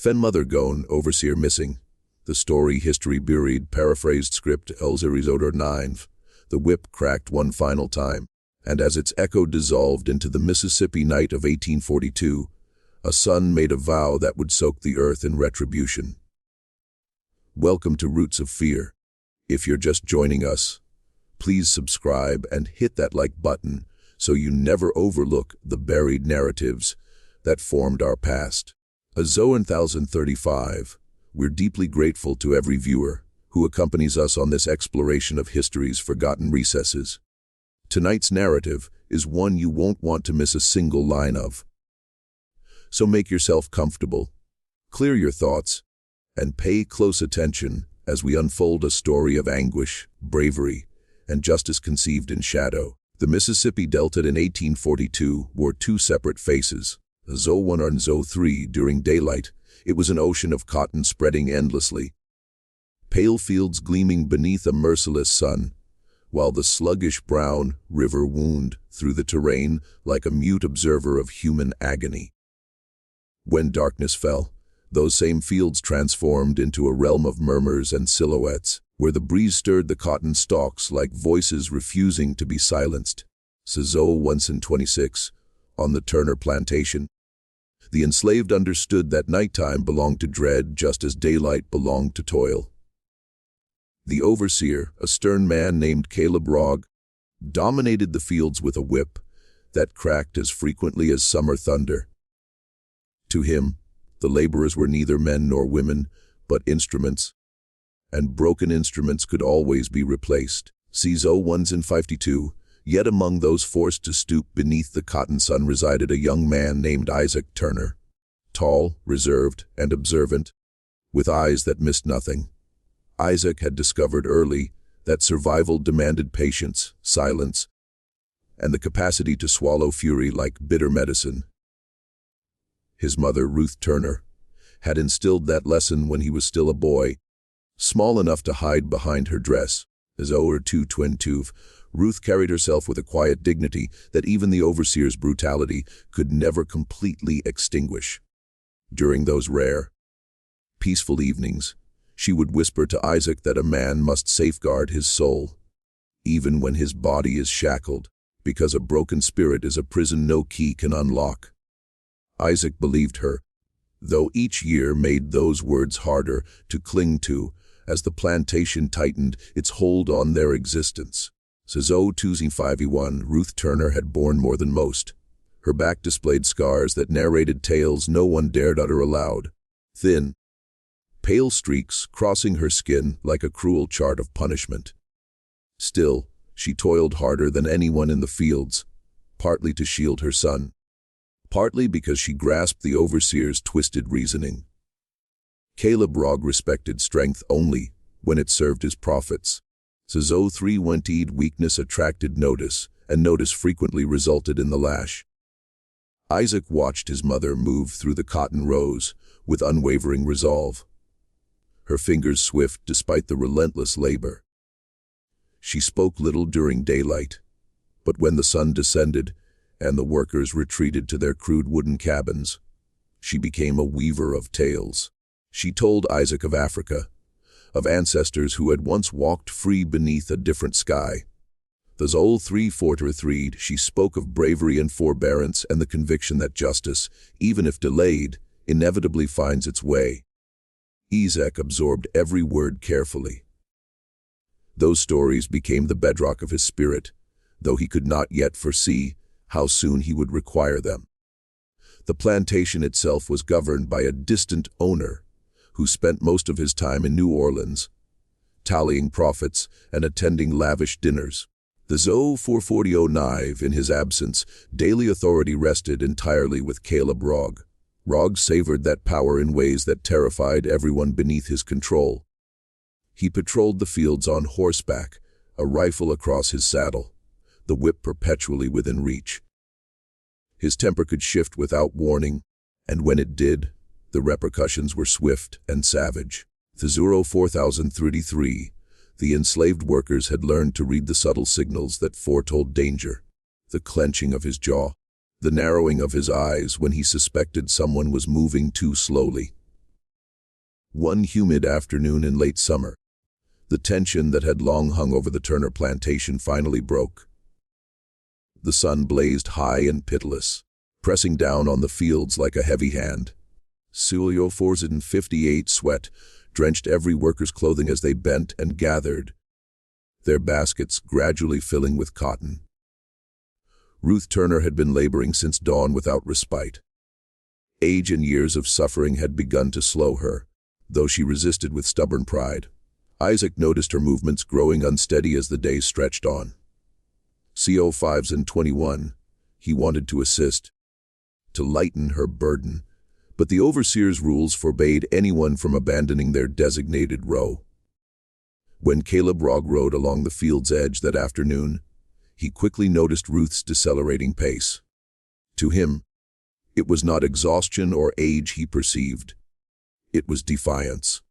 Mother gone, overseer missing. The story history buried, paraphrased script Elzerizodor 9. The whip cracked one final time, and as its echo dissolved into the Mississippi night of 1842, a son made a vow that would soak the earth in retribution. Welcome to Roots of Fear. If you're just joining us, please subscribe and hit that like button so you never overlook the buried narratives that formed our past. As 1035, we're deeply grateful to every viewer who accompanies us on this exploration of history's forgotten recesses. Tonight's narrative is one you won't want to miss a single line of. So make yourself comfortable, clear your thoughts, and pay close attention as we unfold a story of anguish, bravery, and justice conceived in shadow. The Mississippi Delta in 1842 wore two separate faces, Zo 1 and Zo 3. During daylight, it was an ocean of cotton spreading endlessly, pale fields gleaming beneath a merciless sun, while the sluggish brown river wound through the terrain like a mute observer of human agony. When darkness fell, those same fields transformed into a realm of murmurs and silhouettes, where the breeze stirred the cotton stalks like voices refusing to be silenced. Zo 126, on the Turner Plantation. The enslaved understood that nighttime belonged to dread just as daylight belonged to toil. The overseer, a stern man named Caleb Rogg, dominated the fields with a whip that cracked as frequently as summer thunder. To him, the laborers were neither men nor women, but instruments, and broken instruments could always be replaced. Zo 152, yet among those forced to stoop beneath the cotton sun resided a young man named Isaac Turner, tall, reserved, and observant, with eyes that missed nothing. Isaac had discovered early that survival demanded patience, silence, and the capacity to swallow fury like bitter medicine. His mother, Ruth Turner, had instilled that lesson when he was still a boy, small enough to hide behind her dress. As over 222, Ruth carried herself with a quiet dignity that even the overseer's brutality could never completely extinguish. During those rare, peaceful evenings, she would whisper to Isaac that a man must safeguard his soul, even when his body is shackled, because a broken spirit is a prison no key can unlock. Isaac believed her, though each year made those words harder to cling to as the plantation tightened its hold on their existence. Zo 251, Ruth Turner had borne more than most. Her back displayed scars that narrated tales no one dared utter aloud. Thin, pale streaks crossing her skin like a cruel chart of punishment. Still, she toiled harder than anyone in the fields, partly to shield her son, partly because she grasped the overseer's twisted reasoning. Caleb Rogg respected strength only when it served his profits. Zo 320, weakness attracted notice, and notice frequently resulted in the lash. Isaac watched his mother move through the cotton rows with unwavering resolve, her fingers swift despite the relentless labor. She spoke little during daylight, but when the sun descended and the workers retreated to their crude wooden cabins, she became a weaver of tales. She told Isaac of Africa, of ancestors who had once walked free beneath a different sky. The Zol 343, she spoke of bravery and forbearance and the conviction that justice, even if delayed, inevitably finds its way. Isaac absorbed every word carefully. Those stories became the bedrock of his spirit, though he could not yet foresee how soon he would require them. The plantation itself was governed by a distant owner who spent most of his time in New Orleans, tallying profits and attending lavish dinners. The Zo 44009, in his absence, daily authority rested entirely with Caleb Rogg. Rogg savored that power in ways that terrified everyone beneath his control. He patrolled the fields on horseback, a rifle across his saddle, the whip perpetually within reach. His temper could shift without warning, and when it did, the repercussions were swift and savage. The 4033, the enslaved workers had learned to read the subtle signals that foretold danger. The clenching of his jaw, the narrowing of his eyes when he suspected someone was moving too slowly, One humid afternoon in late summer, the tension that had long hung over the Turner plantation finally broke. The sun blazed high and pitiless, pressing down on the fields like a heavy hand. Suyo 458 sweat drenched every worker's clothing as they bent and gathered, their baskets gradually filling with cotton. Ruth Turner had been laboring since dawn without respite. Age and years of suffering had begun to slow her, though she resisted with stubborn pride. Isaac noticed her movements growing unsteady as the days stretched on. CO5s and 21, he wanted to assist, to lighten her burden, but the overseer's rules forbade anyone from abandoning their designated row. When Caleb Rogg rode along the field's edge that afternoon, he quickly noticed Ruth's decelerating pace. To him, it was not exhaustion or age he perceived. It was defiance.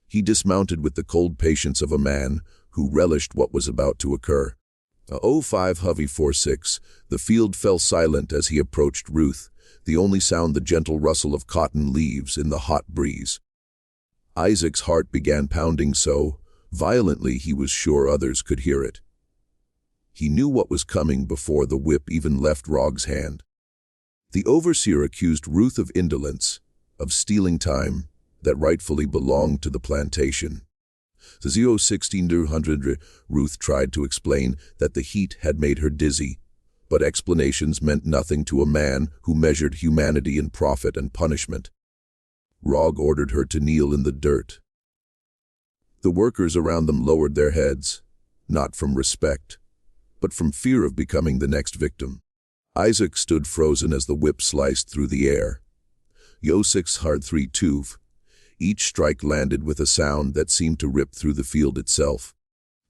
He dismounted with the cold patience of a man who relished what was about to occur. A 05 Hovey 46, the field fell silent as he approached Ruth, the only sound the gentle rustle of cotton leaves in the hot breeze. Isaac's heart began pounding so violently he was sure others could hear it. He knew what was coming before the whip even left Rogg's hand. The overseer accused Ruth of indolence, of stealing time that rightfully belonged to the plantation. The 016-200 Ruth tried to explain that the heat had made her dizzy, but explanations meant nothing to a man who measured humanity in profit and punishment. Rogg ordered her to kneel in the dirt. The workers around them lowered their heads, not from respect, but from fear of becoming the next victim. Isaac stood frozen as the whip sliced through the air. Yo 6 hard 3 tuve. Each strike landed with a sound that seemed to rip through the field itself.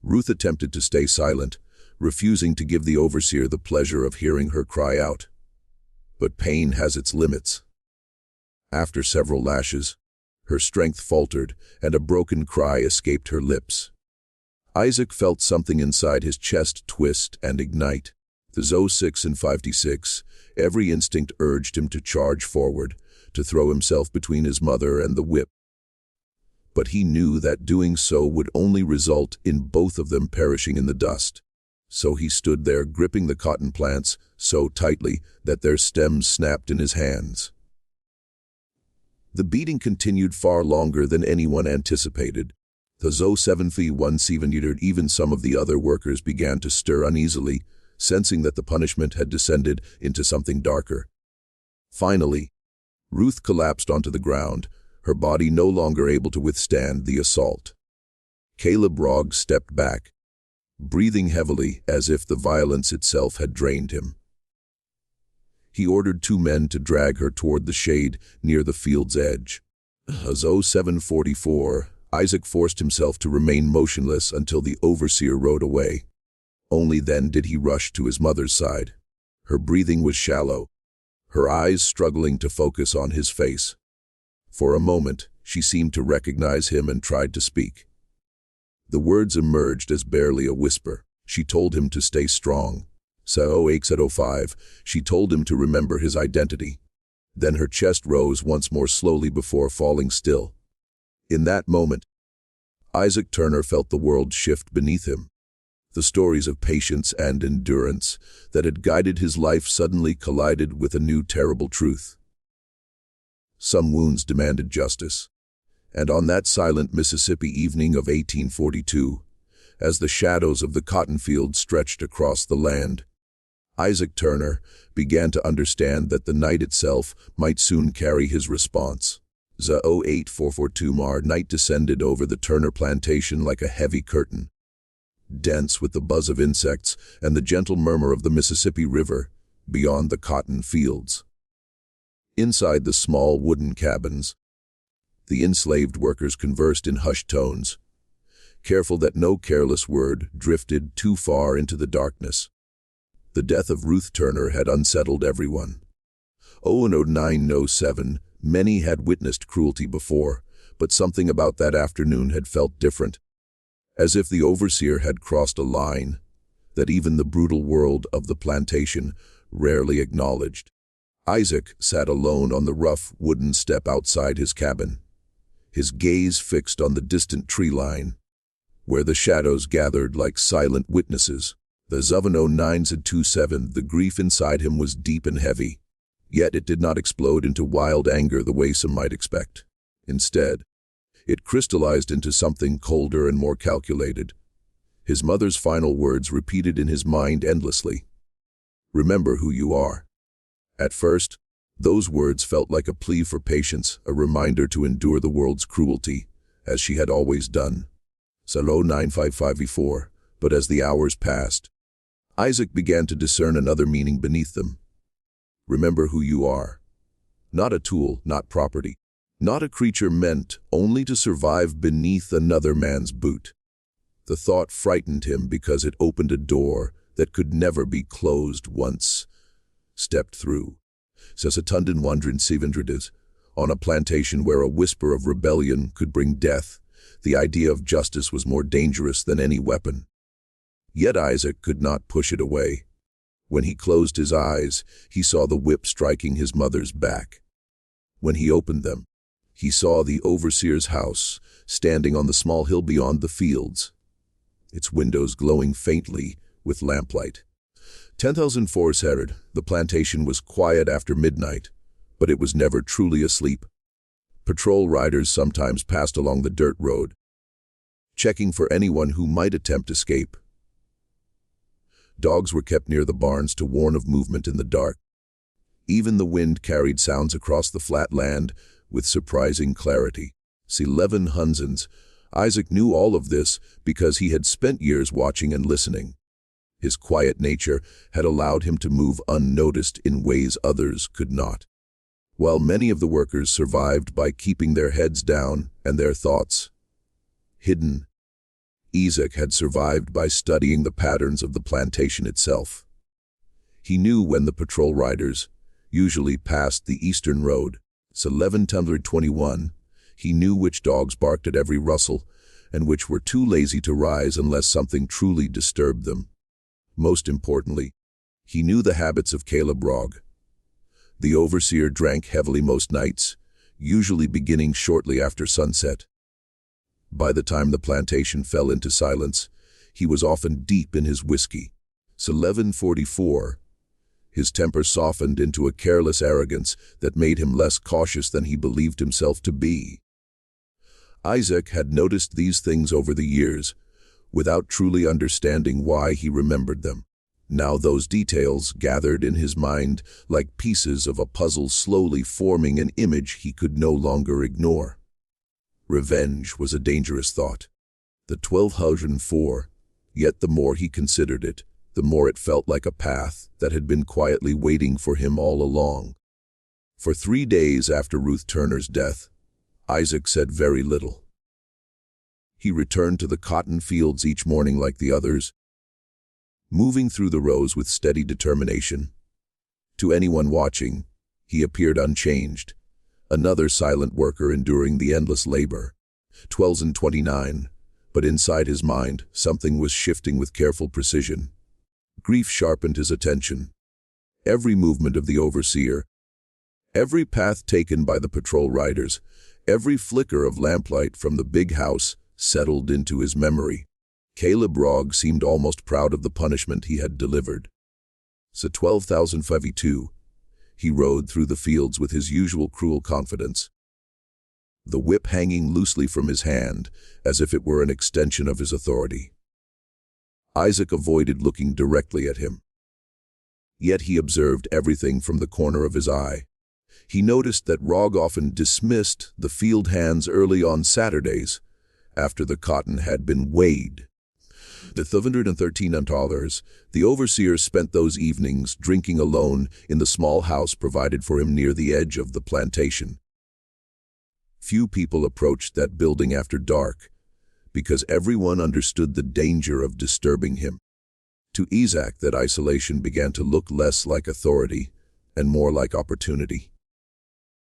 Ruth attempted to stay silent, refusing to give the overseer the pleasure of hearing her cry out. But pain has its limits. After several lashes, her strength faltered and a broken cry escaped her lips. Isaac felt something inside his chest twist and ignite. The 06 and 56, every instinct urged him to charge forward, to throw himself between his mother and the whip. But he knew that doing so would only result in both of them perishing in the dust. So he stood there gripping the cotton plants so tightly that their stems snapped in his hands. The beating continued far longer than anyone anticipated. The 07-1-7, even some of the other workers began to stir uneasily, sensing that the punishment had descended into something darker. Finally, Ruth collapsed onto the ground, her body no longer able to withstand the assault. Caleb Rogg stepped back, breathing heavily as if the violence itself had drained him. He ordered 2 men to drag her toward the shade near the field's edge. As 0744, Isaac forced himself to remain motionless until the overseer rode away. Only then did he rush to his mother's side. Her breathing was shallow, her eyes struggling to focus on his face. For a moment, she seemed to recognize him and tried to speak. The words emerged as barely a whisper. She told him to stay strong. So 0805, she told him to remember his identity. Then her chest rose once more slowly before falling still. In that moment, Isaac Turner felt the world shift beneath him. The stories of patience and endurance that had guided his life suddenly collided with a new terrible truth. Some wounds demanded justice. And on that silent Mississippi evening of 1842, as the shadows of the cotton field stretched across the land, Isaac Turner began to understand that the night itself might soon carry his response. The 08442 night descended over the Turner plantation like a heavy curtain, dense with the buzz of insects and the gentle murmur of the Mississippi River beyond the cotton fields. Inside the small wooden cabins, the enslaved workers conversed in hushed tones, careful that no careless word drifted too far into the darkness. The death of Ruth Turner had unsettled everyone. 0907, many had witnessed cruelty before, but something about that afternoon had felt different, as if the overseer had crossed a line that even the brutal world of the plantation rarely acknowledged. Isaac sat alone on the rough wooden step outside his cabin, his gaze fixed on the distant tree line, where the shadows gathered like silent witnesses. The Zuvano 927, the grief inside him was deep and heavy, yet it did not explode into wild anger the way some might expect. Instead, it crystallized into something colder and more calculated. His mother's final words repeated in his mind endlessly. Remember who you are. At first, those words felt like a plea for patience, a reminder to endure the world's cruelty, as she had always done. Salo 955v4, but as the hours passed, Isaac began to discern another meaning beneath them. Remember who you are. Not a tool, not property, not a creature meant only to survive beneath another man's boot. The thought frightened him because it opened a door that could never be closed once stepped through. Sesatundin 107, on a plantation where a whisper of rebellion could bring death, the idea of justice was more dangerous than any weapon. Yet Isaac could not push it away. When he closed his eyes, he saw the whip striking his mother's back. When he opened them, he saw the overseer's house, standing on the small hill beyond the fields, its windows glowing faintly with lamplight. 10,004 Herod, the plantation was quiet after midnight, but it was never truly asleep. Patrol riders sometimes passed along the dirt road, checking for anyone who might attempt escape. Dogs were kept near the barns to warn of movement in the dark. Even the wind carried sounds across the flat land with surprising clarity. 11 Hunsons. Isaac knew all of this because he had spent years watching and listening. His quiet nature had allowed him to move unnoticed in ways others could not. While many of the workers survived by keeping their heads down and their thoughts hidden, Isaac had survived by studying the patterns of the plantation itself. He knew when the patrol riders usually passed the eastern road. 11:21. He knew which dogs barked at every rustle and which were too lazy to rise unless something truly disturbed them. Most importantly, he knew the habits of Caleb Rogg. The overseer drank heavily most nights, usually beginning shortly after sunset. By the time the plantation fell into silence, he was often deep in his whiskey. 11:44. His temper softened into a careless arrogance that made him less cautious than he believed himself to be. Isaac had noticed these things over the years, without truly understanding why he remembered them. Now those details gathered in his mind like pieces of a puzzle, slowly forming an image he could no longer ignore. Revenge was a dangerous thought. The 1204, yet the more he considered it, the more it felt like a path that had been quietly waiting for him all along. For 3 days after Ruth Turner's death, Isaac said very little. He returned to the cotton fields each morning like the others, moving through the rows with steady determination. To anyone watching, he appeared unchanged, another silent worker enduring the endless labor. 12:29, but inside his mind, something was shifting with careful precision. Grief sharpened his attention. Every movement of the overseer, every path taken by the patrol riders, every flicker of lamplight from the big house settled into his memory. Caleb Rogg seemed almost proud of the punishment he had delivered. 12,052. He rode through the fields with his usual cruel confidence, the whip hanging loosely from his hand, as if it were an extension of his authority. Isaac avoided looking directly at him. Yet he observed everything from the corner of his eye. He noticed that Rogg often dismissed the field hands early on Saturdays, after the cotton had been weighed. The 313 $, the overseer spent those evenings drinking alone in the small house provided for him near the edge of the plantation. Few people approached that building after dark, because everyone understood the danger of disturbing him. To Isaac, that isolation began to look less like authority and more like opportunity.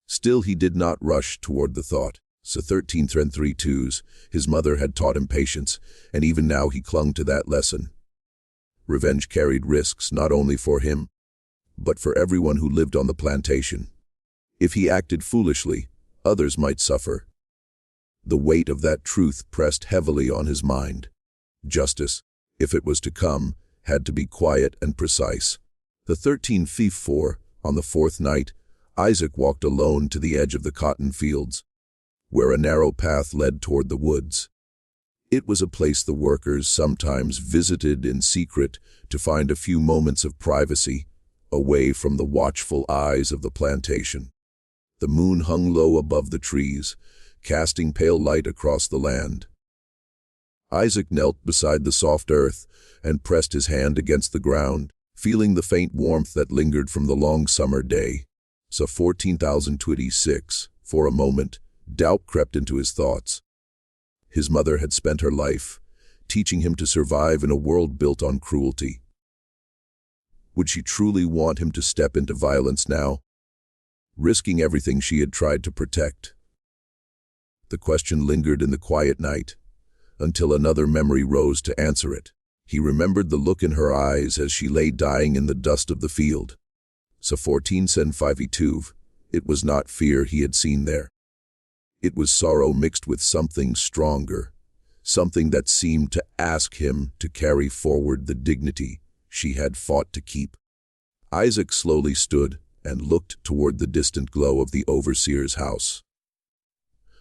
Still, he did not rush toward the thought. So 13:32, his mother had taught him patience, and even now he clung to that lesson. Revenge carried risks not only for him, but for everyone who lived on the plantation. If he acted foolishly, others might suffer. The weight of that truth pressed heavily on his mind. Justice, if it was to come, had to be quiet and precise. The 13th, on the fourth night, Isaac walked alone to the edge of the cotton fields, where a narrow path led toward the woods. It was a place the workers sometimes visited in secret to find a few moments of privacy, away from the watchful eyes of the plantation. The moon hung low above the trees, casting pale light across the land. Isaac knelt beside the soft earth and pressed his hand against the ground, feeling the faint warmth that lingered from the long summer day. So 14,026, for a moment, doubt crept into his thoughts. His mother had spent her life, teaching him to survive in a world built on cruelty. Would she truly want him to step into violence now, risking everything she had tried to protect? The question lingered in the quiet night, until another memory rose to answer it. He remembered the look in her eyes as she lay dying in the dust of the field. So 1452, it was not fear he had seen there. It was sorrow mixed with something stronger, something that seemed to ask him to carry forward the dignity she had fought to keep. Isaac slowly stood and looked toward the distant glow of the overseer's house.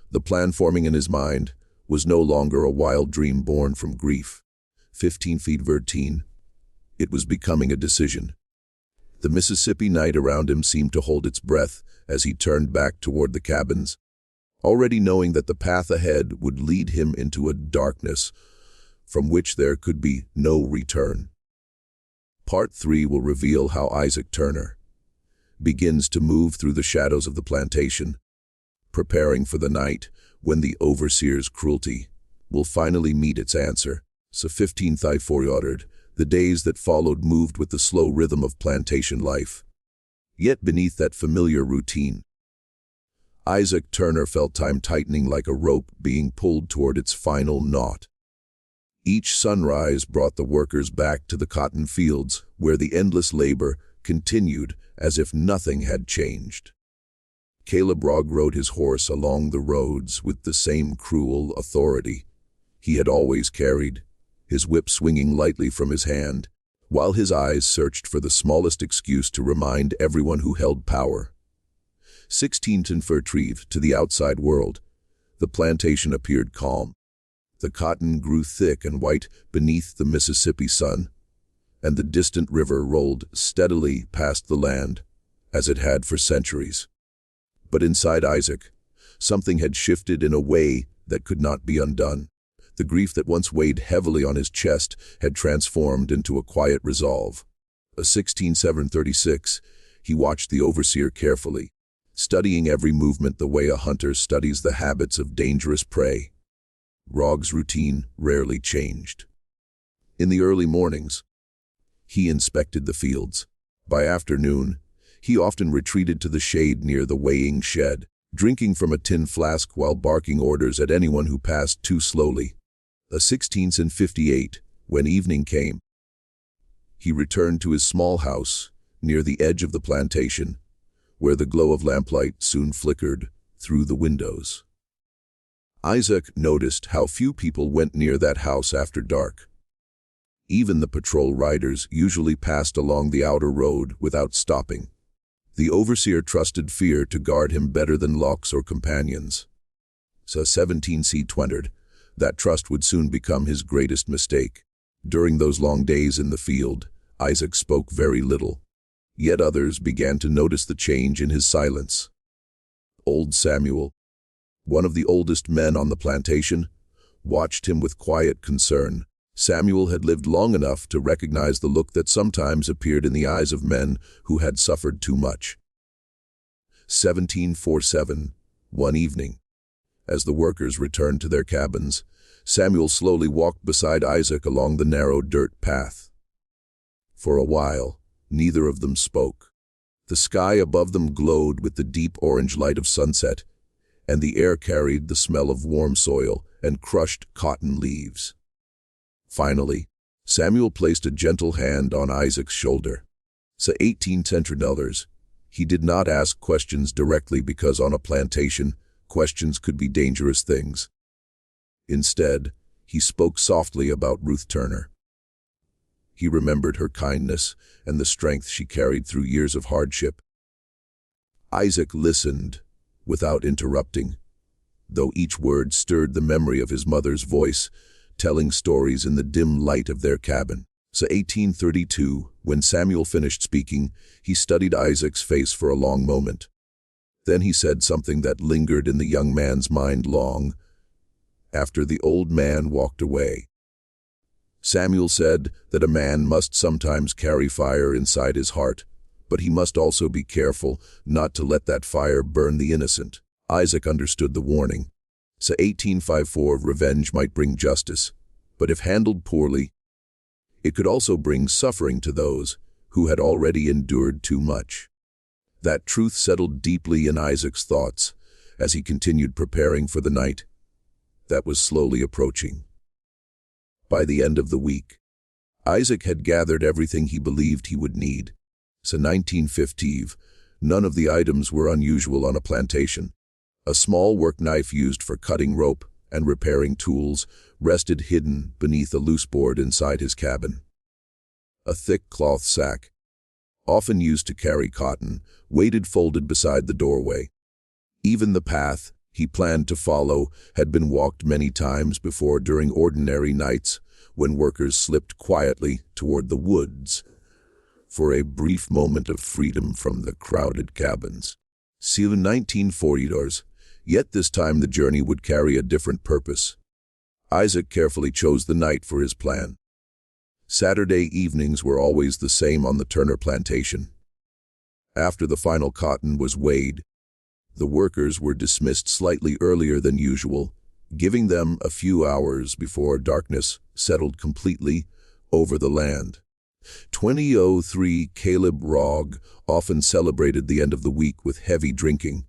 The plan forming in his mind was no longer a wild dream born from grief. 15:13. It was becoming a decision. The Mississippi night around him seemed to hold its breath as he turned back toward the cabins, already knowing that the path ahead would lead him into a darkness from which there could be no return. Part 3 will reveal how Isaac Turner begins to move through the shadows of the plantation, preparing for the night when the overseer's cruelty will finally meet its answer. So 15:4. The days that followed moved with the slow rhythm of plantation life. Yet beneath that familiar routine, Isaac Turner felt time tightening like a rope being pulled toward its final knot. Each sunrise brought the workers back to the cotton fields, where the endless labor continued as if nothing had changed. Caleb Rogg rode his horse along the roads with the same cruel authority he had always carried, his whip swinging lightly from his hand, while his eyes searched for the smallest excuse to remind everyone who held power. 16th, to the outside world, the plantation appeared calm. The cotton grew thick and white beneath the Mississippi sun, and the distant river rolled steadily past the land, as it had for centuries. But inside Isaac, something had shifted in a way that could not be undone. The grief that once weighed heavily on his chest had transformed into a quiet resolve. 16:36, he watched the overseer carefully, studying every movement the way a hunter studies the habits of dangerous prey. Rogg's routine rarely changed. In the early mornings, he inspected the fields. By afternoon, he often retreated to the shade near the weighing shed, drinking from a tin flask while barking orders at anyone who passed too slowly. 16:58, when evening came, he returned to his small house near the edge of the plantation, where the glow of lamplight soon flickered through the windows. Isaac noticed how few people went near that house after dark. Even the patrol riders usually passed along the outer road without stopping. The overseer trusted fear to guard him better than locks or companions. So 17:20, that trust would soon become his greatest mistake. During those long days in the field, Isaac spoke very little. Yet others began to notice the change in his silence. Old Samuel, one of the oldest men on the plantation, watched him with quiet concern. Samuel had lived long enough to recognize the look that sometimes appeared in the eyes of men who had suffered too much. 17:47, one evening, as the workers returned to their cabins, Samuel slowly walked beside Isaac along the narrow dirt path. For a while, neither of them spoke. The sky above them glowed with the deep orange light of sunset, and the air carried the smell of warm soil and crushed cotton leaves. Finally, Samuel placed a gentle hand on Isaac's shoulder. So 18 he did not ask questions directly because on a plantation, questions could be dangerous things. Instead, he spoke softly about Ruth Turner. He remembered her kindness and the strength she carried through years of hardship. Isaac listened, without interrupting, though each word stirred the memory of his mother's voice, telling stories in the dim light of their cabin. So 1832, when Samuel finished speaking, he studied Isaac's face for a long moment. Then he said something that lingered in the young man's mind long after the old man walked away. Samuel said that a man must sometimes carry fire inside his heart, but he must also be careful not to let that fire burn the innocent. Isaac understood the warning. So 1854, revenge might bring justice, but if handled poorly, it could also bring suffering to those who had already endured too much. That truth settled deeply in Isaac's thoughts as he continued preparing for the night that was slowly approaching. By the end of the week, Isaac had gathered everything he believed he would need. So 1950, none of the items were unusual on a plantation. A small work knife used for cutting rope and repairing tools rested hidden beneath a loose board inside his cabin. A thick cloth sack, often used to carry cotton, waited folded beside the doorway. Even the path he planned to follow had been walked many times before during ordinary nights when workers slipped quietly toward the woods for a brief moment of freedom from the crowded cabins. See the 1940s, yet this time the journey would carry a different purpose. Isaac carefully chose the night for his plan. Saturday evenings were always the same on the Turner plantation. After the final cotton was weighed, the workers were dismissed slightly earlier than usual, giving them a few hours before darkness settled completely over the land. 2003 Caleb Rogg often celebrated the end of the week with heavy drinking,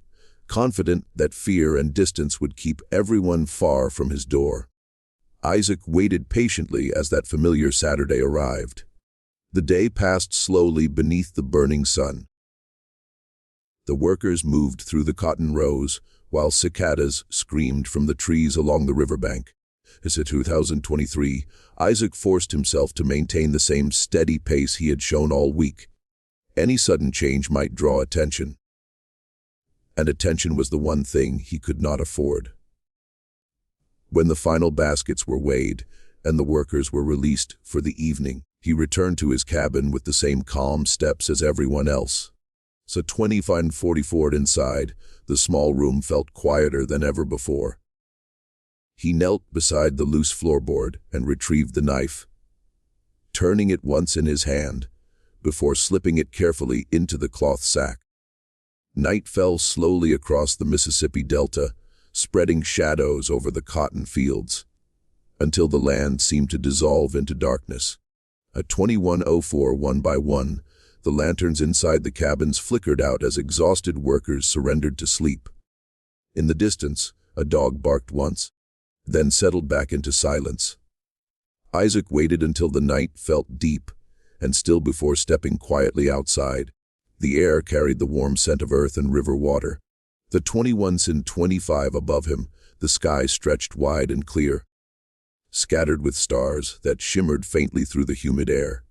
confident that fear and distance would keep everyone far from his door. Isaac waited patiently as that familiar Saturday arrived. The day passed slowly beneath the burning sun. The workers moved through the cotton rows, while cicadas screamed from the trees along the riverbank. As in 2023, Isaac forced himself to maintain the same steady pace he had shown all week. Any sudden change might draw attention, and attention was the one thing he could not afford. When the final baskets were weighed and the workers were released for the evening, he returned to his cabin with the same calm steps as everyone else. So 20:44 inside, the small room felt quieter than ever before. He knelt beside the loose floorboard and retrieved the knife, turning it once in his hand before slipping it carefully into the cloth sack. Night fell slowly across the Mississippi Delta, spreading shadows over the cotton fields, until the land seemed to dissolve into darkness. At 21:04, one by one, the lanterns inside the cabins flickered out as exhausted workers surrendered to sleep. In the distance, a dog barked once, then settled back into silence. Isaac waited until the night felt deep and still before stepping quietly outside. The air carried the warm scent of earth and river water. The 21:25 above him, the sky stretched wide and clear, scattered with stars that shimmered faintly through the humid air.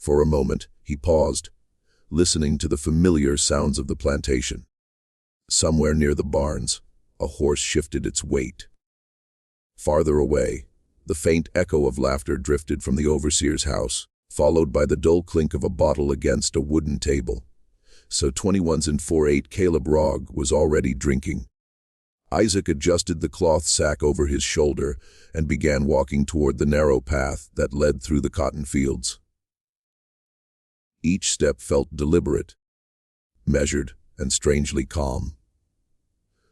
For a moment, he paused, listening to the familiar sounds of the plantation. Somewhere near the barns, a horse shifted its weight. Farther away, the faint echo of laughter drifted from the overseer's house, followed by the dull clink of a bottle against a wooden table. So 21:48 Caleb Rogg was already drinking. Isaac adjusted the cloth sack over his shoulder and began walking toward the narrow path that led through the cotton fields. Each step felt deliberate, measured, and strangely calm.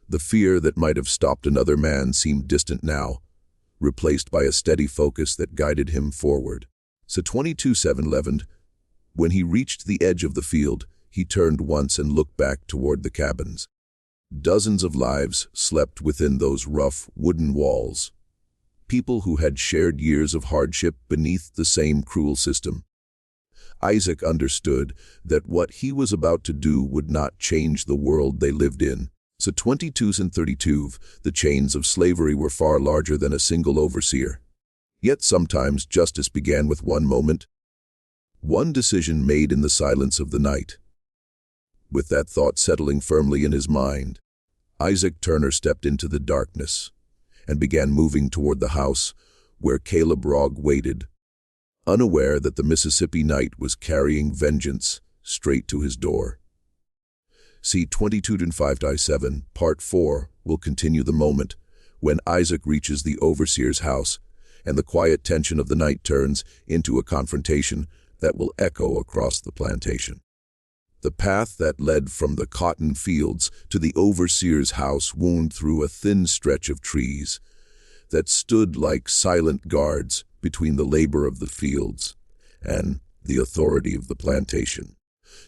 The fear that might have stopped another man seemed distant now, replaced by a steady focus that guided him forward. So 22:11, when he reached the edge of the field, he turned once and looked back toward the cabins. Dozens of lives slept within those rough wooden walls. People who had shared years of hardship beneath the same cruel system. Isaac understood that what he was about to do would not change the world they lived in. So 22s and 32, the chains of slavery were far larger than a single overseer. Yet sometimes justice began with one moment, one decision made in the silence of the night. With that thought settling firmly in his mind, Isaac Turner stepped into the darkness and began moving toward the house where Caleb Rogg waited, unaware that the Mississippi night was carrying vengeance straight to his door. See 22-5-7, Part 4 will continue the moment when Isaac reaches the overseer's house and the quiet tension of the night turns into a confrontation that will echo across the plantation. The path that led from the cotton fields to the overseer's house wound through a thin stretch of trees that stood like silent guards between the labor of the fields and the authority of the plantation.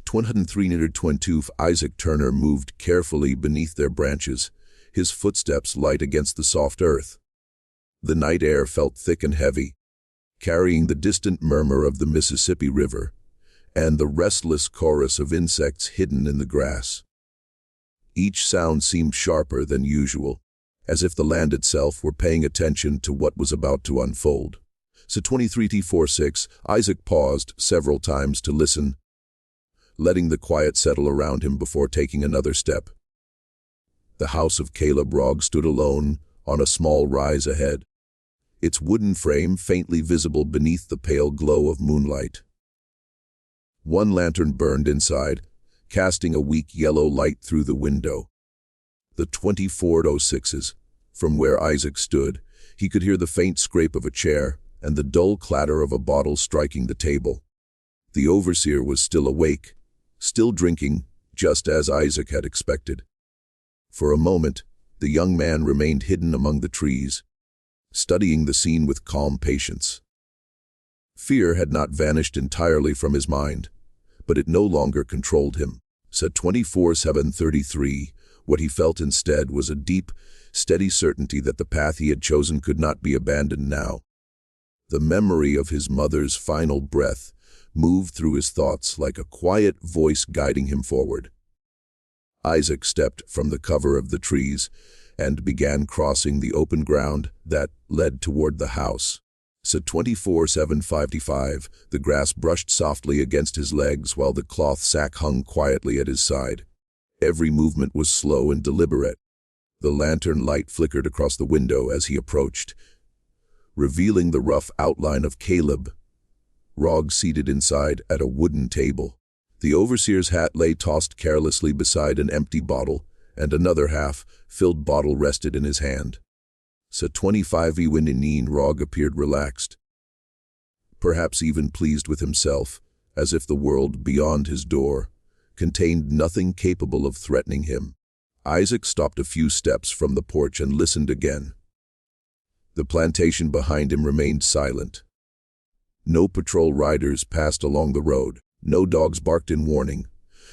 23-22, Isaac Turner moved carefully beneath their branches, his footsteps light against the soft earth. The night air felt thick and heavy, carrying the distant murmur of the Mississippi River and the restless chorus of insects hidden in the grass. Each sound seemed sharper than usual, as if the land itself were paying attention to what was about to unfold. So 23-46, Isaac paused several times to listen, letting the quiet settle around him before taking another step. The house of Caleb Rogg stood alone on a small rise ahead, its wooden frame faintly visible beneath the pale glow of moonlight. One lantern burned inside, casting a weak yellow light through the window. The 24-06s, from where Isaac stood, he could hear the faint scrape of a chair and the dull clatter of a bottle striking the table. The overseer was still awake, still drinking, just as Isaac had expected. For a moment, the young man remained hidden among the trees, studying the scene with calm patience. Fear had not vanished entirely from his mind, but it no longer controlled him. Said 24-7-33, what he felt instead was a deep, steady certainty that the path he had chosen could not be abandoned now. The memory of his mother's final breath moved through his thoughts like a quiet voice guiding him forward. Isaac stepped from the cover of the trees and began crossing the open ground that led toward the house. So 24-7-55, the grass brushed softly against his legs while the cloth sack hung quietly at his side. Every movement was slow and deliberate. The lantern light flickered across the window as he approached, revealing the rough outline of Caleb Rogg seated inside at a wooden table. The overseer's hat lay tossed carelessly beside an empty bottle, and another half-filled bottle rested in his hand. So 25-Ewen Rogg appeared relaxed, perhaps even pleased with himself, as if the world beyond his door contained nothing capable of threatening him. Isaac stopped a few steps from the porch and listened again. The plantation behind him remained silent. No patrol riders passed along the road. No dogs barked in warning.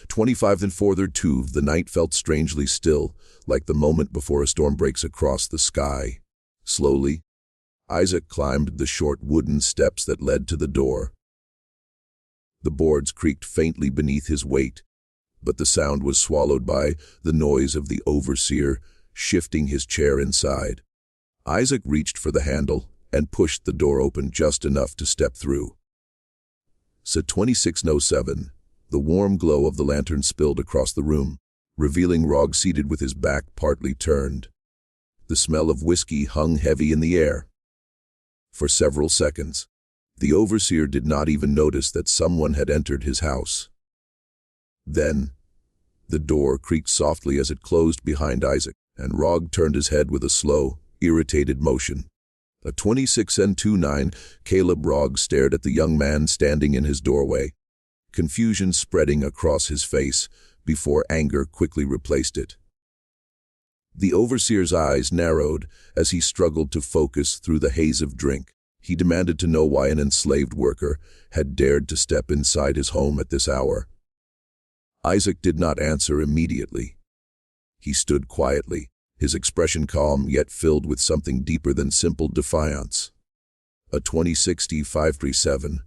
25-4-2, the night felt strangely still, like the moment before a storm breaks across the sky. Slowly, Isaac climbed the short wooden steps that led to the door. The boards creaked faintly beneath his weight, but the sound was swallowed by the noise of the overseer shifting his chair inside. Isaac reached for the handle and pushed the door open just enough to step through. So 26-07, the warm glow of the lantern spilled across the room, revealing Rogg seated with his back partly turned. The smell of whiskey hung heavy in the air. For several seconds, the overseer did not even notice that someone had entered his house. Then, the door creaked softly as it closed behind Isaac, and Rogg turned his head with a slow, irritated motion. A 26-29, Caleb Rogg stared at the young man standing in his doorway, confusion spreading across his face before anger quickly replaced it. The overseer's eyes narrowed as he struggled to focus through the haze of drink. He demanded to know why an enslaved worker had dared to step inside his home at this hour. Isaac did not answer immediately. He stood quietly, his expression calm yet filled with something deeper than simple defiance. A 20-65-37,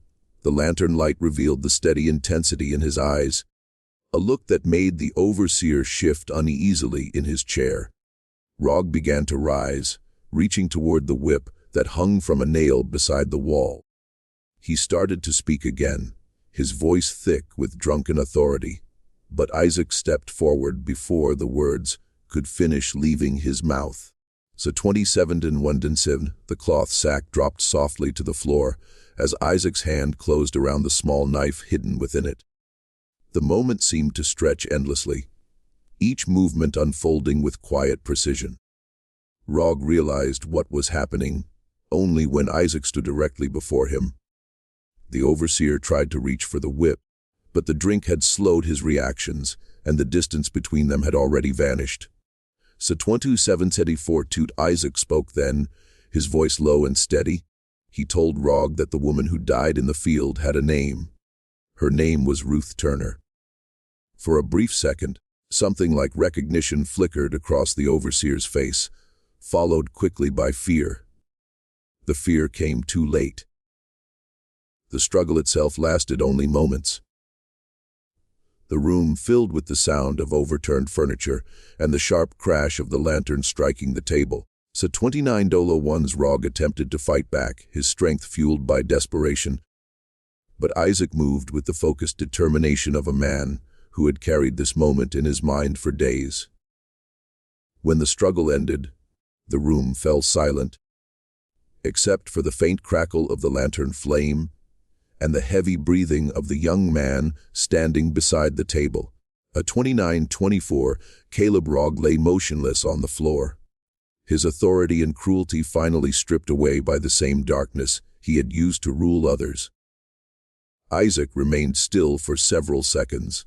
the lantern light revealed the steady intensity in his eyes, a look that made the overseer shift uneasily in his chair. Rog began to rise, reaching toward the whip that hung from a nail beside the wall. He started to speak again, his voice thick with drunken authority, but Isaac stepped forward before the words could finish leaving his mouth. So 27 and 1 the cloth sack dropped softly to the floor as Isaac's hand closed around the small knife hidden within it. The moment seemed to stretch endlessly, each movement unfolding with quiet precision. Rog realized what was happening only when Isaac stood directly before him. The overseer tried to reach for the whip, but the drink had slowed his reactions, and the distance between them had already vanished. So 27 Isaac spoke then, his voice low and steady. He told Rog that the woman who died in the field had a name. Her name was Ruth Turner. For a brief second, something like recognition flickered across the overseer's face, followed quickly by fear. The fear came too late. The struggle itself lasted only moments. The room filled with the sound of overturned furniture and the sharp crash of the lantern striking the table. So 29-1's Rog attempted to fight back, his strength fueled by desperation. But Isaac moved with the focused determination of a man who had carried this moment in his mind for days. When the struggle ended, the room fell silent, except for the faint crackle of the lantern flame and the heavy breathing of the young man standing beside the table. At 29-24, Caleb Rog lay motionless on the floor, his authority and cruelty finally stripped away by the same darkness he had used to rule others. Isaac remained still for several seconds,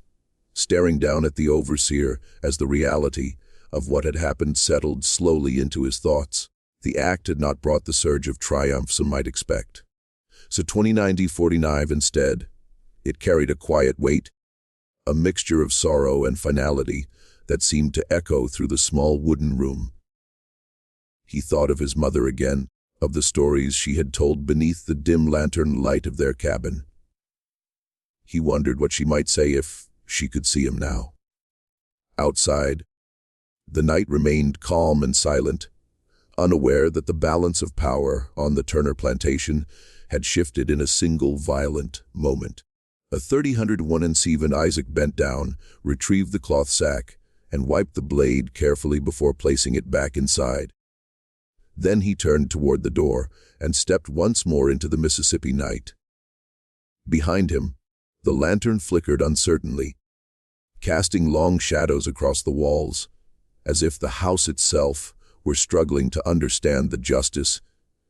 staring down at the overseer as the reality of what had happened settled slowly into his thoughts. The act had not brought the surge of triumph some might expect. So 29-49 instead, it carried a quiet weight, a mixture of sorrow and finality that seemed to echo through the small wooden room. He thought of his mother again, of the stories she had told beneath the dim lantern light of their cabin. He wondered what she might say if she could see him now. Outside, the night remained calm and silent, unaware that the balance of power on the Turner plantation had shifted in a single violent moment. A 30-1 and Stephen Isaac bent down, retrieved the cloth sack, and wiped the blade carefully before placing it back inside. Then he turned toward the door and stepped once more into the Mississippi night. Behind him, the lantern flickered uncertainly, casting long shadows across the walls, as if the house itself were struggling to understand the justice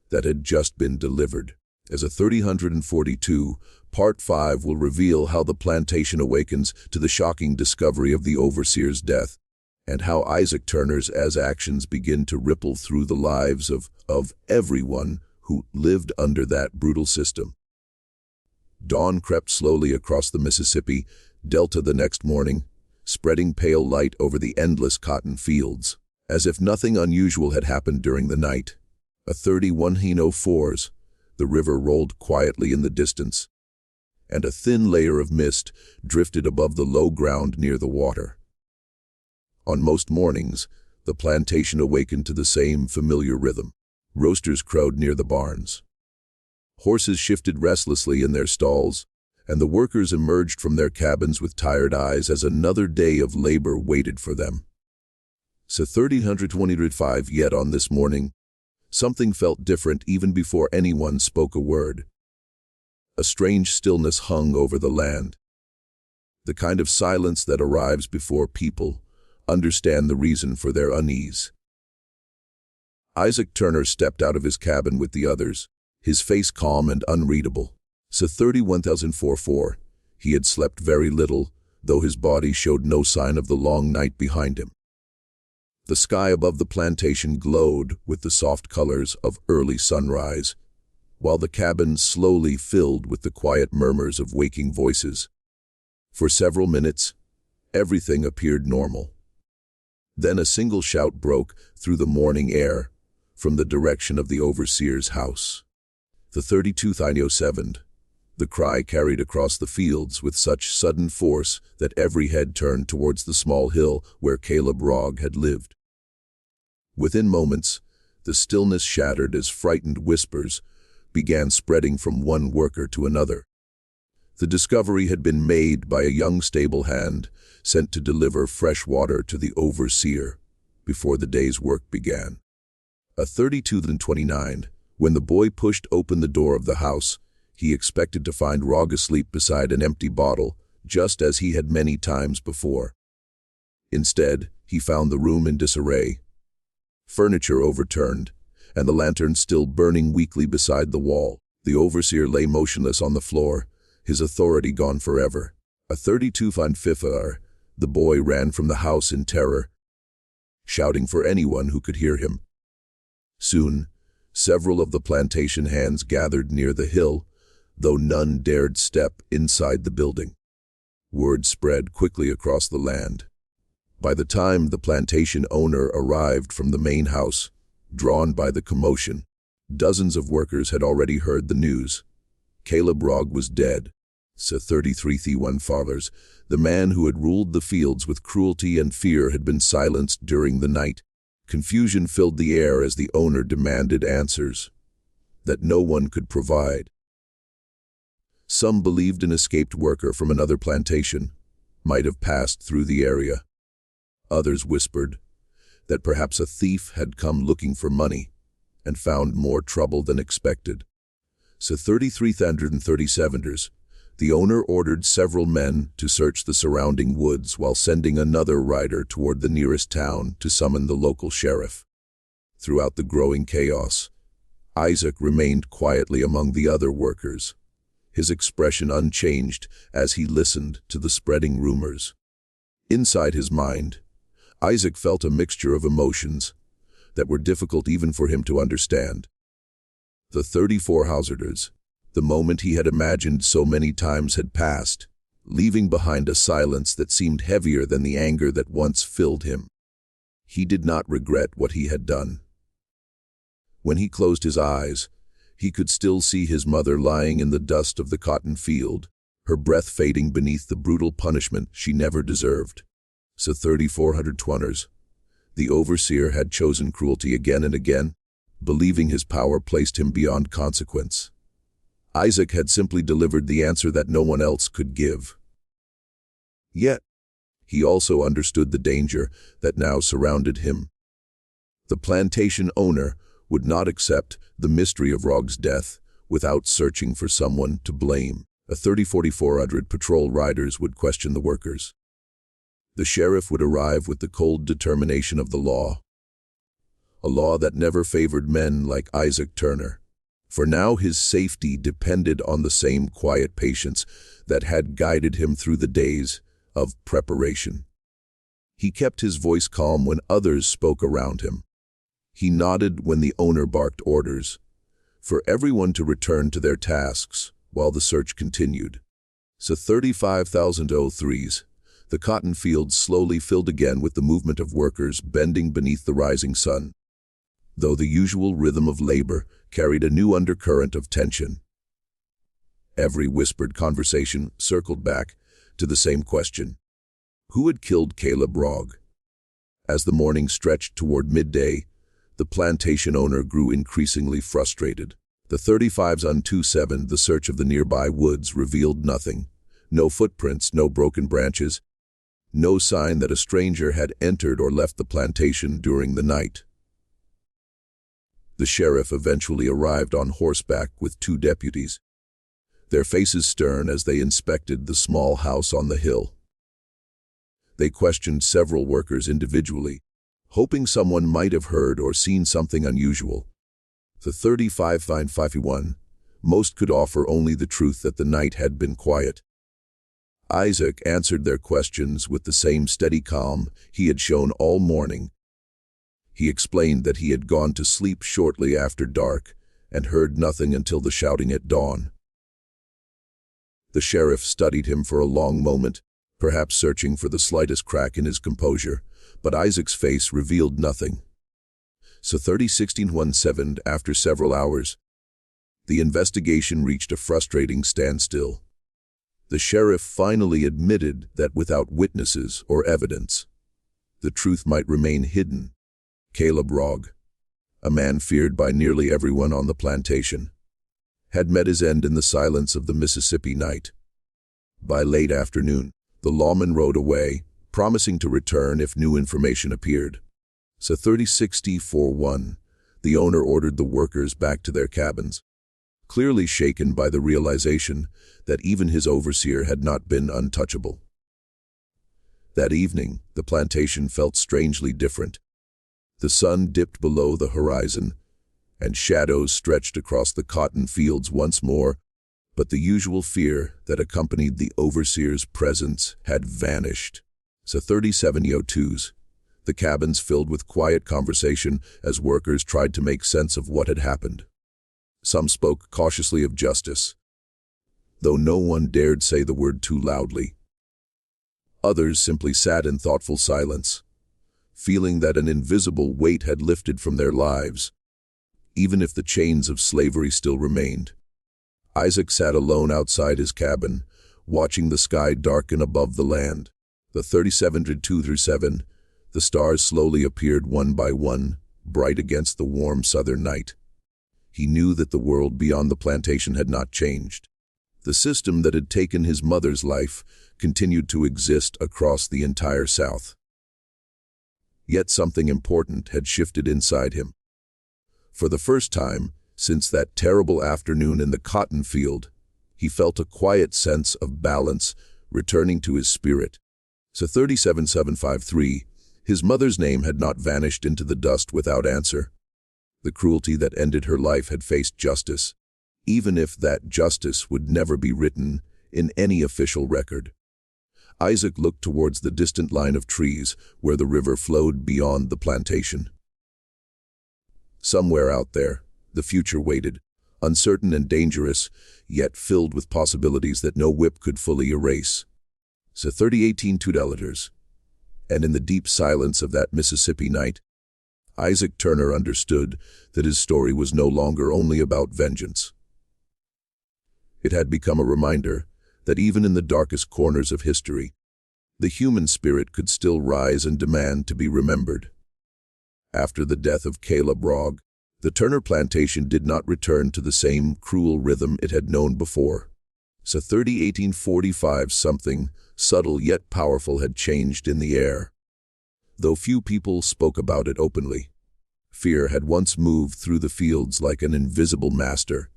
that had just been delivered. As a 30-142, Part 5 will reveal how the plantation awakens to the shocking discovery of the overseer's death, and how Isaac Turner's actions begin to ripple through the lives of everyone who lived under that brutal system. Dawn crept slowly across the Mississippi Delta the next morning, spreading pale light over the endless cotton fields. As if nothing unusual had happened during the night, a 31-04's, the river rolled quietly in the distance, and a thin layer of mist drifted above the low ground near the water. On most mornings, the plantation awakened to the same familiar rhythm. Roosters crowed near the barns. Horses shifted restlessly in their stalls, and the workers emerged from their cabins with tired eyes as another day of labor waited for them. So 30-125 yet on this morning, something felt different even before anyone spoke a word. A strange stillness hung over the land, the kind of silence that arrives before people understand the reason for their unease. Isaac Turner stepped out of his cabin with the others, his face calm and unreadable. So 31,044, he had slept very little, though his body showed no sign of the long night behind him. The sky above the plantation glowed with the soft colors of early sunrise, while the cabin slowly filled with the quiet murmurs of waking voices. For several minutes, everything appeared normal. Then a single shout broke through the morning air from the direction of the overseer's house. The 32-07, The cry carried across the fields with such sudden force that every head turned towards the small hill where Caleb Rogg had lived. Within moments, the stillness shattered as frightened whispers began spreading from one worker to another. The discovery had been made by a young stable hand sent to deliver fresh water to the overseer before the day's work began. At 32:29, when the boy pushed open the door of the house, he expected to find Rogg asleep beside an empty bottle, just as he had many times before. Instead, he found the room in disarray. Furniture overturned, and the lantern still burning weakly beside the wall. The overseer lay motionless on the floor, his authority gone forever. At 32:55, the boy ran from the house in terror, shouting for anyone who could hear him. Soon, several of the plantation hands gathered near the hill, though none dared step inside the building. Word spread quickly across the land. By the time the plantation owner arrived from the main house, drawn by the commotion, dozens of workers had already heard the news. Caleb Rogg was dead. So 33:31 fathers, the man who had ruled the fields with cruelty and fear had been silenced during the night. Confusion filled the air as the owner demanded answers that no one could provide. Some believed an escaped worker from another plantation might have passed through the area. Others whispered that perhaps a thief had come looking for money and found more trouble than expected. So 33:37, the owner ordered several men to search the surrounding woods while sending another rider toward the nearest town to summon the local sheriff. Throughout the growing chaos, Isaac remained quietly among the other workers, his expression unchanged as he listened to the spreading rumors. Inside his mind, Isaac felt a mixture of emotions that were difficult even for him to understand. The 34 hazarders, the moment he had imagined so many times, had passed, leaving behind a silence that seemed heavier than the anger that once filled him. He did not regret what he had done. When he closed his eyes, he could still see his mother lying in the dust of the cotton field, her breath fading beneath the brutal punishment she never deserved. So 3420, the overseer had chosen cruelty again and again, believing his power placed him beyond consequence. Isaac had simply delivered the answer that no one else could give. Yet, he also understood the danger that now surrounded him. The plantation owner would not accept the mystery of Rogg's death without searching for someone to blame. At 3400, patrol riders would question the workers. The sheriff would arrive with the cold determination of the law, a law that never favored men like Isaac Turner. For now his safety depended on the same quiet patience that had guided him through the days of preparation. He kept his voice calm when others spoke around him. He nodded when the owner barked orders for everyone to return to their tasks while the search continued. So 35,003s, the cotton fields slowly filled again with the movement of workers bending beneath the rising sun, though the usual rhythm of labor carried a new undercurrent of tension. Every whispered conversation circled back to the same question: who had killed Caleb Rogg? As the morning stretched toward midday, the plantation owner grew increasingly frustrated. The 35:27, the search of the nearby woods revealed nothing. No footprints, no broken branches, no sign that a stranger had entered or left the plantation during the night. The sheriff eventually arrived on horseback with 2 deputies, their faces stern as they inspected the small house on the hill. They questioned several workers individually, hoping someone might have heard or seen something unusual. The 35:51, most could offer only the truth that the night had been quiet. Isaac answered their questions with the same steady calm he had shown all morning. He explained that he had gone to sleep shortly after dark and heard nothing until the shouting at dawn. The sheriff studied him for a long moment, perhaps searching for the slightest crack in his composure, but Isaac's face revealed nothing. So 30:1617, after several hours, The investigation reached a frustrating standstill. The sheriff finally admitted that without witnesses or evidence, the truth might remain hidden. Caleb Rogg, a man feared by nearly everyone on the plantation, had met his end in the silence of the Mississippi night. By late afternoon, the lawman rode away, promising to return if new information appeared. So 306041, the owner ordered the workers back to their cabins, clearly shaken by the realization that even his overseer had not been untouchable. That evening, the plantation felt strangely different. The sun dipped below the horizon, and shadows stretched across the cotton fields once more, but the usual fear that accompanied the overseer's presence had vanished. So 3702s, the cabins filled with quiet conversation as workers tried to make sense of what had happened. Some spoke cautiously of justice, though no one dared say the word too loudly. Others simply sat in thoughtful silence, feeling that an invisible weight had lifted from their lives, even if the chains of slavery still remained. Isaac sat alone outside his cabin, watching the sky darken above the land. The 3702-7, the stars slowly appeared one by one, bright against the warm southern night. He knew that the world beyond the plantation had not changed. The system that had taken his mother's life continued to exist across the entire South. Yet something important had shifted inside him. For the first time, since that terrible afternoon in the cotton field, he felt a quiet sense of balance returning to his spirit. So 37753, his mother's name had not vanished into the dust without answer. The cruelty that ended her life had faced justice, even if that justice would never be written in any official record. Isaac looked towards the distant line of trees where the river flowed beyond the plantation. Somewhere out there, the future waited, uncertain and dangerous, yet filled with possibilities that no whip could fully erase. So 3018 $2. And in the deep silence of that Mississippi night, Isaac Turner understood that his story was no longer only about vengeance. It had become a reminder that even in the darkest corners of history, the human spirit could still rise and demand to be remembered. After the death of Caleb Rogg, the Turner plantation did not return to the same cruel rhythm it had known before. So 3018-45, something subtle yet powerful had changed in the air. Though few people spoke about it openly, fear had once moved through the fields like an invisible master,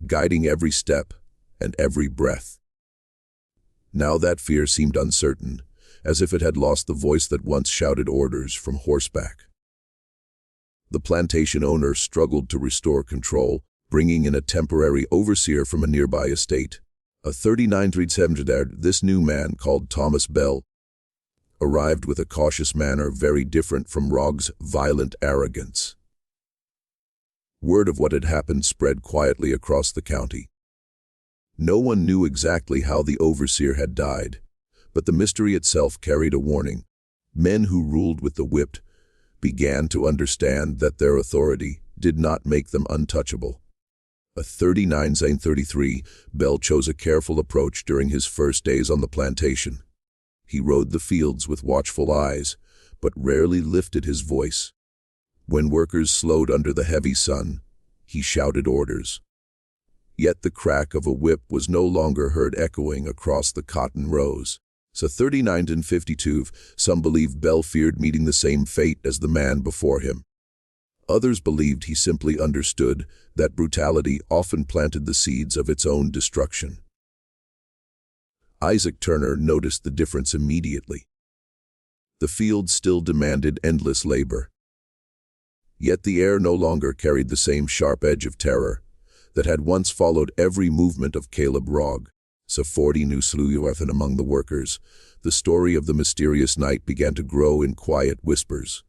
guiding every step and every breath. Now that fear seemed uncertain, as if it had lost the voice that once shouted orders from horseback. The plantation owner struggled to restore control, bringing in a temporary overseer from a nearby estate. A 39-370, this new man, called Thomas Bell, arrived with a cautious manner very different from Rogg's violent arrogance. Word of what had happened spread quietly across the county. No one knew exactly how the overseer had died, but the mystery itself carried a warning. Men who ruled with the whip began to understand that their authority did not make them untouchable. A 39-33, Bell chose a careful approach during his first days on the plantation. He rode the fields with watchful eyes, but rarely lifted his voice. When workers slowed under the heavy sun, he shouted orders. Yet the crack of a whip was no longer heard echoing across the cotton rows. So 39-52, some believed Bell feared meeting the same fate as the man before him. Others believed he simply understood that brutality often planted the seeds of its own destruction. Isaac Turner noticed the difference immediately. The field still demanded endless labor. Yet the air no longer carried the same sharp edge of terror that had once followed every movement of Caleb Rogg. So 40 new Sluyuathan among the workers, the story of the mysterious night began to grow in quiet whispers.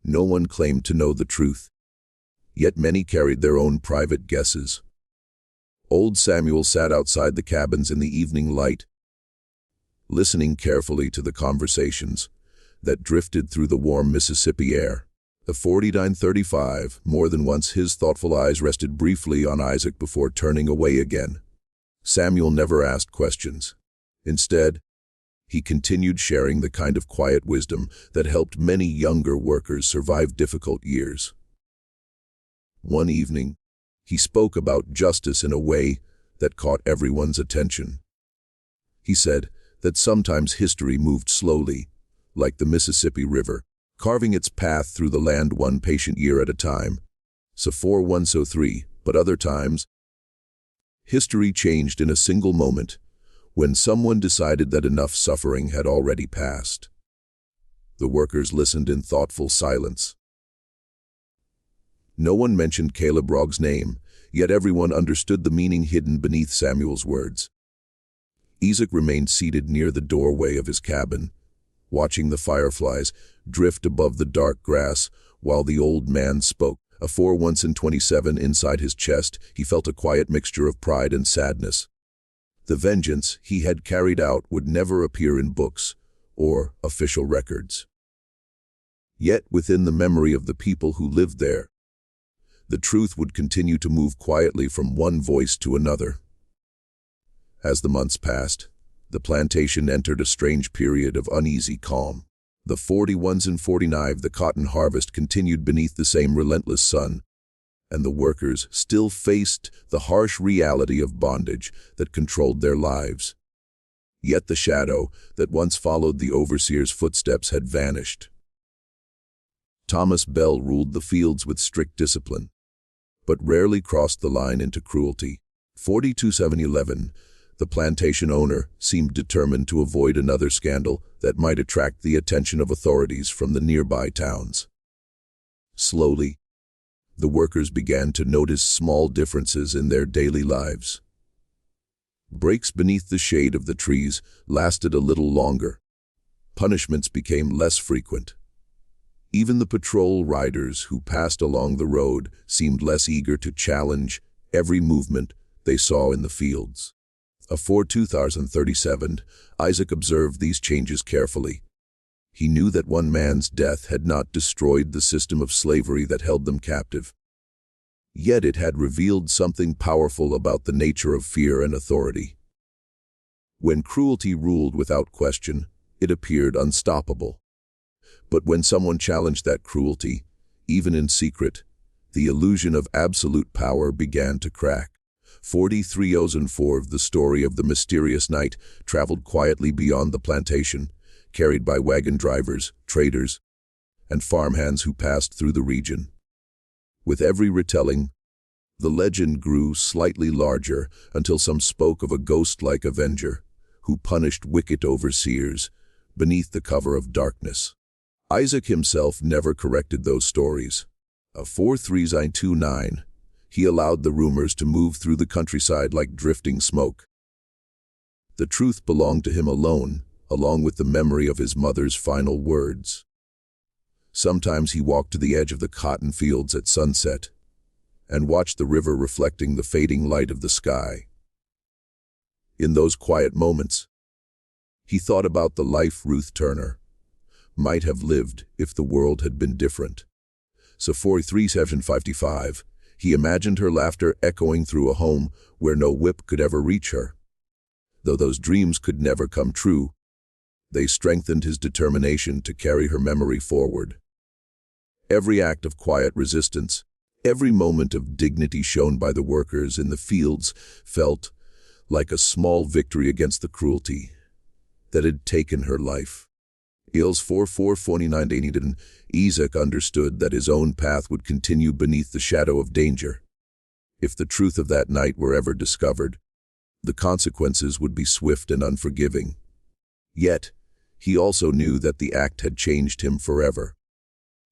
No one claimed to know the truth, yet many carried their own private guesses. Old Samuel sat outside the cabins in the evening light, listening carefully to the conversations that drifted through the warm Mississippi air. The 49:35, more than once his thoughtful eyes rested briefly on Isaac before turning away again. Samuel never asked questions. Instead, he continued sharing the kind of quiet wisdom that helped many younger workers survive difficult years. One evening, he spoke about justice in a way that caught everyone's attention. He said that sometimes history moved slowly, like the Mississippi River, carving its path through the land one patient year at a time. So 4103, but other times, history changed in a single moment, when someone decided that enough suffering had already passed. The workers listened in thoughtful silence. No one mentioned Caleb Rogg's name, yet everyone understood the meaning hidden beneath Samuel's words. Isaac remained seated near the doorway of his cabin, watching the fireflies drift above the dark grass while the old man spoke. A 4127 inside his chest, he felt a quiet mixture of pride and sadness. The vengeance he had carried out would never appear in books or official records. Yet within the memory of the people who lived there, the truth would continue to move quietly from one voice to another. As the months passed, the plantation entered a strange period of uneasy calm. The 41s and 49, the cotton harvest continued beneath the same relentless sun, and the workers still faced the harsh reality of bondage that controlled their lives. Yet the shadow that once followed the overseer's footsteps had vanished. Thomas Bell ruled the fields with strict discipline, but rarely crossed the line into cruelty. 42-711, the plantation owner seemed determined to avoid another scandal that might attract the attention of authorities from the nearby towns. Slowly, the workers began to notice small differences in their daily lives. Breaks beneath the shade of the trees lasted a little longer. Punishments became less frequent. Even the patrol riders who passed along the road seemed less eager to challenge every movement they saw in the fields. A 4237, Isaac observed these changes carefully. He knew that one man's death had not destroyed the system of slavery that held them captive. Yet it had revealed something powerful about the nature of fear and authority. When cruelty ruled without question, it appeared unstoppable. But when someone challenged that cruelty, even in secret, the illusion of absolute power began to crack. 4304, the story of the mysterious night traveled quietly beyond the plantation, carried by wagon drivers, traders, and farmhands who passed through the region. With every retelling, the legend grew slightly larger until some spoke of a ghost-like avenger who punished wicked overseers beneath the cover of darkness. Isaac himself never corrected those stories. A 4329, he allowed the rumors to move through the countryside like drifting smoke. The truth belonged to him alone, along with the memory of his mother's final words. Sometimes he walked to the edge of the cotton fields at sunset and watched the river reflecting the fading light of the sky. In those quiet moments, he thought about the life Ruth Turner might have lived if the world had been different. So 43:755, he imagined her laughter echoing through a home where no whip could ever reach her. Though those dreams could never come true, they strengthened his determination to carry her memory forward. Every act of quiet resistance, every moment of dignity shown by the workers in the fields felt like a small victory against the cruelty that had taken her life. Eels 4449. Isaac understood that his own path would continue beneath the shadow of danger. If the truth of that night were ever discovered, the consequences would be swift and unforgiving. Yet, he also knew that the act had changed him forever.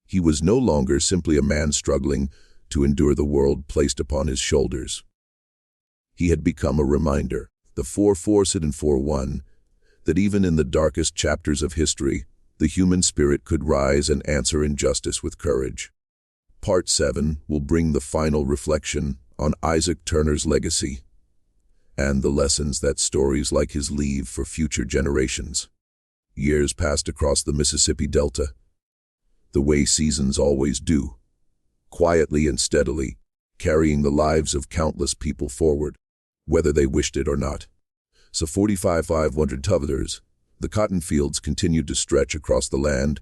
He was no longer simply a man struggling to endure the world placed upon his shoulders. He had become a reminder, the 4441, that even in the darkest chapters of history, the human spirit could rise and answer injustice with courage. Part 7 will bring the final reflection on Isaac Turner's legacy and the lessons that stories like his leave for future generations. Years passed across the Mississippi Delta. the way seasons always do, quietly and steadily, carrying the lives of countless people forward, whether they wished it or not. So 45,500 others, the cotton fields continued to stretch across the land,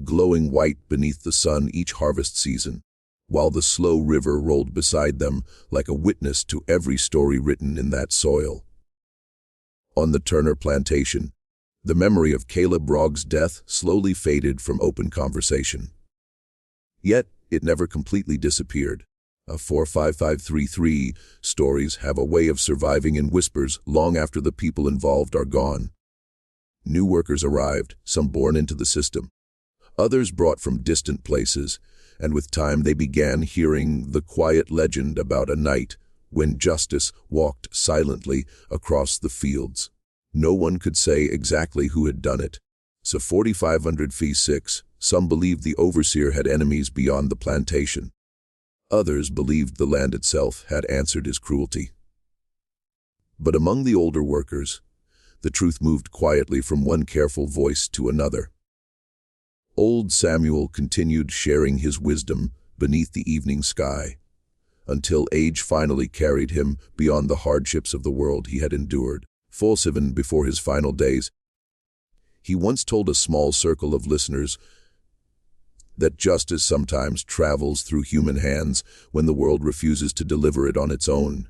glowing white beneath the sun each harvest season, while the slow river rolled beside them like a witness to every story written in that soil. On the Turner Plantation, the memory of Caleb Rogg's death slowly faded from open conversation. Yet, it never completely disappeared. 45533 stories have a way of surviving in whispers long after the people involved are gone. New workers arrived, some born into the system, others brought from distant places, and with time they began hearing the quiet legend about a night when justice walked silently across the fields. No one could say exactly who had done it. So 4500 fee 6, some believed the overseer had enemies beyond the plantation. Others believed the land itself had answered his cruelty. But among the older workers, the truth moved quietly from one careful voice to another. Old Samuel continued sharing his wisdom beneath the evening sky, until age finally carried him beyond the hardships of the world he had endured. Full 7 before his final days, he once told a small circle of listeners that justice sometimes travels through human hands when the world refuses to deliver it on its own.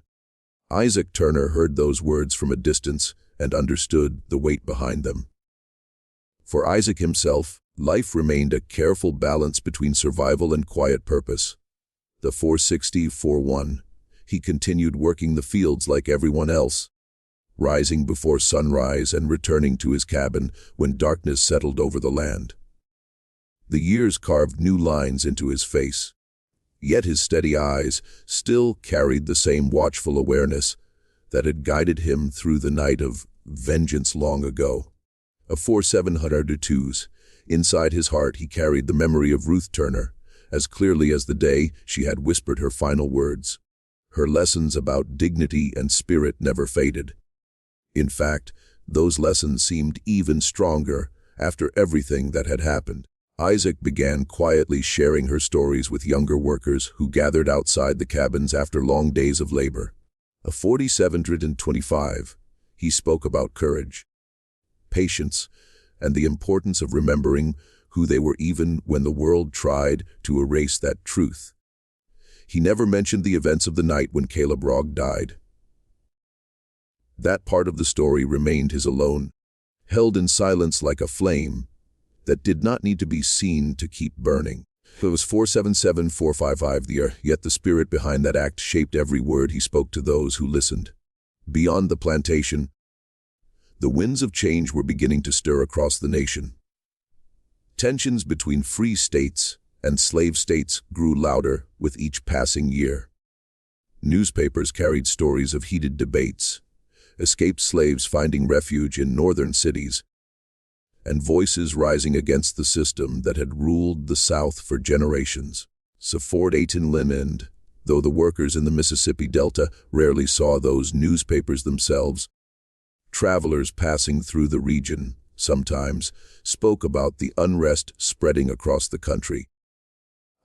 Isaac Turner heard those words from a distance and understood the weight behind them. For Isaac himself, life remained a careful balance between survival and quiet purpose. The 460-41, he continued working the fields like everyone else, rising before sunrise and returning to his cabin when darkness settled over the land. The years carved new lines into his face, yet his steady eyes still carried the same watchful awareness that had guided him through the night of vengeance long ago. A 4702s, inside his heart he carried the memory of Ruth Turner, as clearly as the day she had whispered her final words. Her lessons about dignity and spirit never faded. In fact, those lessons seemed even stronger after everything that had happened. Isaac began quietly sharing her stories with younger workers who gathered outside the cabins after long days of labor. A 4725, he spoke about courage, patience, and the importance of remembering who they were even when the world tried to erase that truth. He never mentioned the events of the night when Caleb Rogg died. That part of the story remained his alone, held in silence like a flame that did not need to be seen to keep burning. It was 477455 the year, yet the spirit behind that act shaped every word he spoke to those who listened. Beyond the plantation, the winds of change were beginning to stir across the nation. Tensions between free states and slave states grew louder with each passing year. Newspapers carried stories of heated debates, escaped slaves finding refuge in northern cities, and voices rising against the system that had ruled the South for generations. So Fort Ayton Limond, though the workers in the Mississippi Delta rarely saw those newspapers themselves, travelers passing through the region sometimes spoke about the unrest spreading across the country.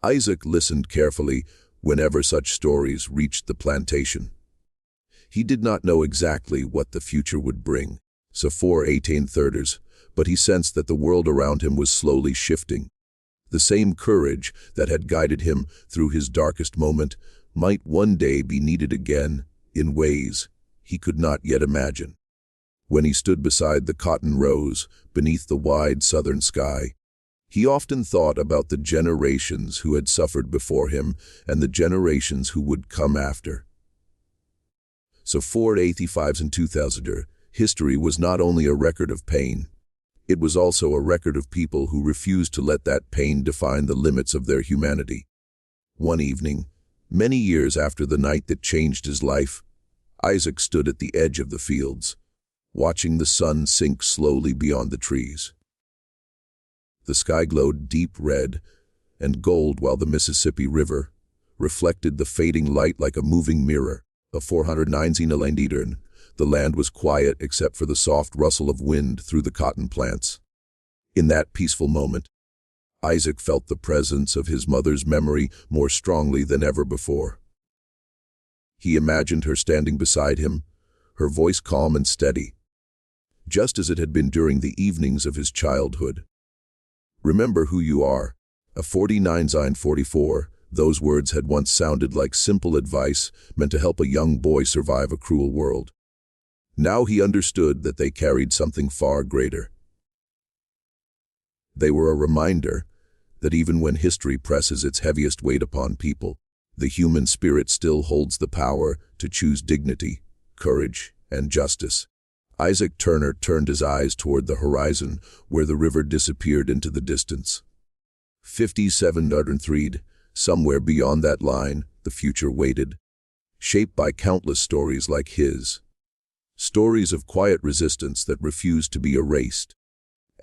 Isaac listened carefully whenever such stories reached the plantation. He did not know exactly what the future would bring, so 41830s, but he sensed that the world around him was slowly shifting. The same courage that had guided him through his darkest moment might one day be needed again in ways he could not yet imagine. When he stood beside the cotton rows beneath the wide southern sky, he often thought about the generations who had suffered before him and the generations who would come after. So 485s and 2000er, history was not only a record of pain, it was also a record of people who refused to let that pain define the limits of their humanity. One evening, many years after the night that changed his life, Isaac stood at the edge of the fields, watching the sun sink slowly beyond the trees. The sky glowed deep red and gold while the Mississippi River reflected the fading light like a moving mirror. A 419 Elandidern, the land was quiet except for the soft rustle of wind through the cotton plants. In that peaceful moment, Isaac felt the presence of his mother's memory more strongly than ever before. He imagined her standing beside him, her voice calm and steady, just as it had been during the evenings of his childhood. "Remember who you are." A 49-44, those words had once sounded like simple advice meant to help a young boy survive a cruel world. Now he understood that they carried something far greater. They were a reminder that even when history presses its heaviest weight upon people, the human spirit still holds the power to choose dignity, courage, and justice. Isaac Turner turned his eyes toward the horizon, where the river disappeared into the distance. 57-3, somewhere beyond that line, the future waited, shaped by countless stories like his. Stories of quiet resistance that refused to be erased.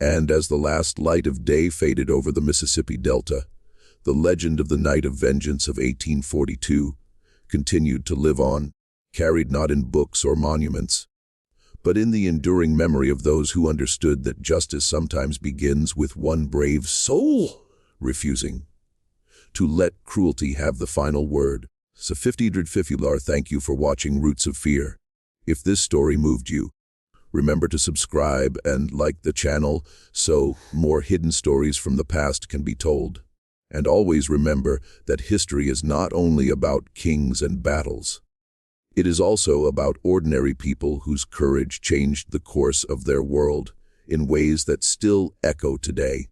And as the last light of day faded over the Mississippi Delta, the legend of the Night of Vengeance of 1842 continued to live on, carried not in books or monuments, but in the enduring memory of those who understood that justice sometimes begins with one brave soul refusing to let cruelty have the final word. So 50 thank you for watching Roots of Fear. If this story moved you, remember to subscribe and like the channel so more hidden stories from the past can be told. And always remember that history is not only about kings and battles. It is also about ordinary people whose courage changed the course of their world in ways that still echo today.